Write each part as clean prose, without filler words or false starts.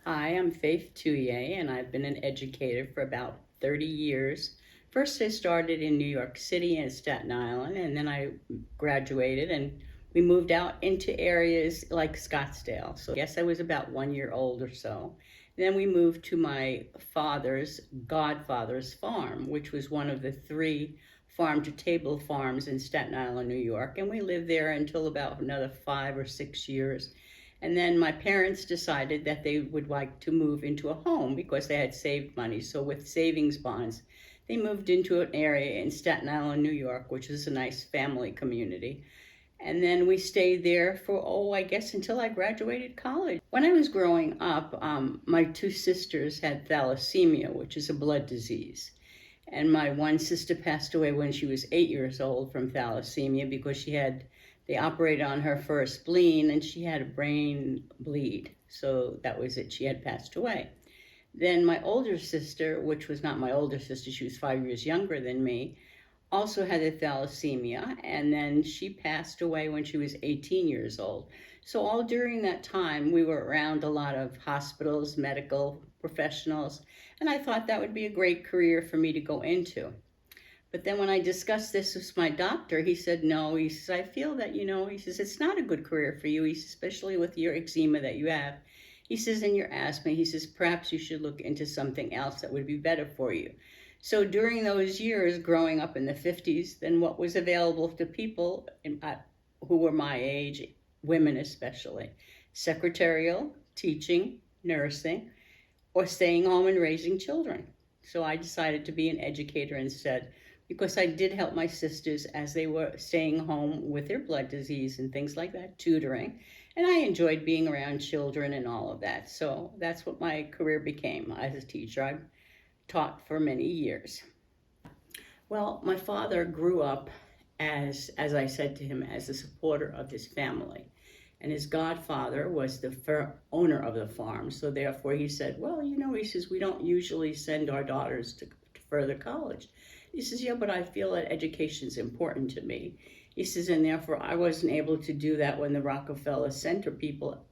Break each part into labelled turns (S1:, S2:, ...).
S1: Hi, I'm Faith Touye, and I've been an educator for about 30 years. First, I started in New York City and Staten Island, and then I graduated and we moved out into areas like Scottsdale. So, I guess I was about 1 year old or so. Then we moved to my father's godfather's farm, which was one of the three farm to table farms in Staten Island, New York. And we lived there until about another 5 or 6 years. And then my parents decided that they would like to move into a home because they had saved money. So with savings bonds, they moved into an area in Staten Island, New York, which is a nice family community. And then we stayed there for, I guess until I graduated college. When I was growing up, my two sisters had thalassemia, which is a blood disease. And my one sister passed away when she was 8 years old from thalassemia because they operated on her for a spleen and she had a brain bleed. So that was it, she had passed away. Then my older sister, which was not my older sister, she was 5 years younger than me, also had a thalassemia, and then she passed away when she was 18 years old. So all during that time, we were around a lot of hospitals, medical professionals, and I thought that would be a great career for me to go into. But then when I discussed this with my doctor, he said, no, he says, I feel that, he says, it's not a good career for you, he says, especially with your eczema that you have. He says, and your asthma, he says, perhaps you should look into something else that would be better for you. So during those years, growing up in the 50s, then what was available to people who were my age, women especially, secretarial, teaching, nursing, or staying home and raising children. So I decided to be an educator instead, because I did help my sisters as they were staying home with their blood disease and things like that, tutoring. And I enjoyed being around children and all of that. So that's what my career became as a teacher. I've taught for many years. Well, my father grew up as I said to him, as a supporter of his family. And his godfather was the owner of the farm. So therefore he said, well, he says, we don't usually send our daughters to further college. He says, yeah, but I feel that education is important to me. He says, and therefore I wasn't able to do that when the Rockefeller Center people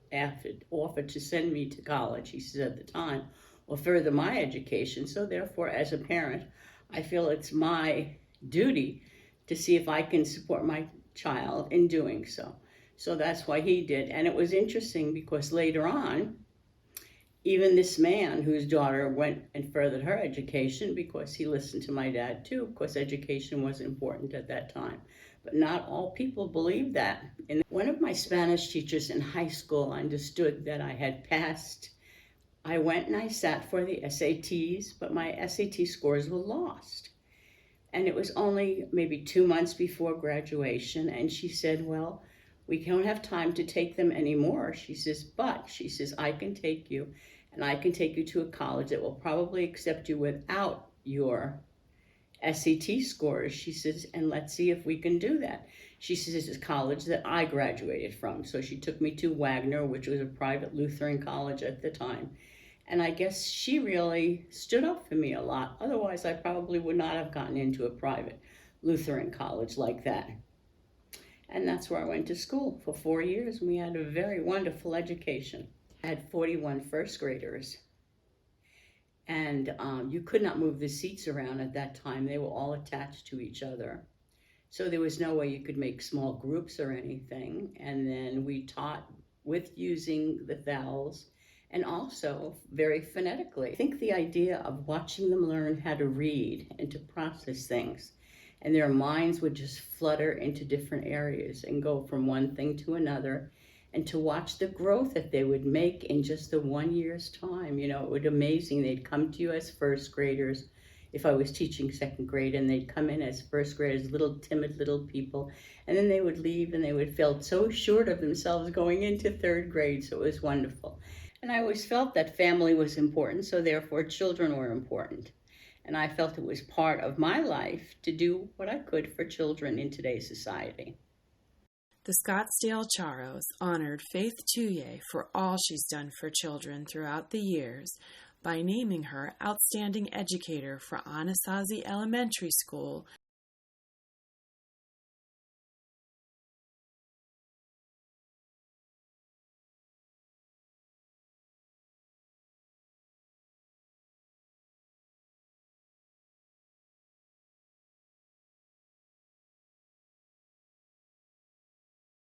S1: offered to send me to college, he says, at the time, or further my education. So therefore, as a parent, I feel it's my duty to see if I can support my child in doing so. So that's why he did. And it was interesting because later on, even this man whose daughter went and furthered her education because he listened to my dad too. Of course, education was important at that time. But not all people believed that. And one of my Spanish teachers in high school understood that I had passed. I went and I sat for the SATs, but my SAT scores were lost. And it was only maybe 2 months before graduation. And she said, well, we don't have time to take them anymore. She says, I can take you, and I can take you to a college that will probably accept you without your SAT scores. She says, and let's see if we can do that. She says, it's a college that I graduated from. So she took me to Wagner, which was a private Lutheran college at the time. And I guess she really stood up for me a lot. Otherwise, I probably would not have gotten into a private Lutheran college like that. And that's where I went to school for 4 years, and we had a very wonderful education. I had 41 first graders, and you could not move the seats around at that time. They were all attached to each other. So there was no way you could make small groups or anything. And then we taught with using the vowels and also very phonetically. I think the idea of watching them learn how to read and to process things, and their minds would just flutter into different areas and go from one thing to another, and to watch the growth that they would make in just the 1 year's time. It would be amazing. They'd come to you as first graders if I was teaching second grade, and they'd come in as first graders, little timid little people, and then they would leave and they would feel so assured of themselves going into third grade. So it was wonderful. And I always felt that family was important, so therefore children were important. And I felt it was part of my life to do what I could for children in today's society.
S2: The Scottsdale Charros honored Faith Touye for all she's done for children throughout the years by naming her Outstanding Educator for Anasazi Elementary School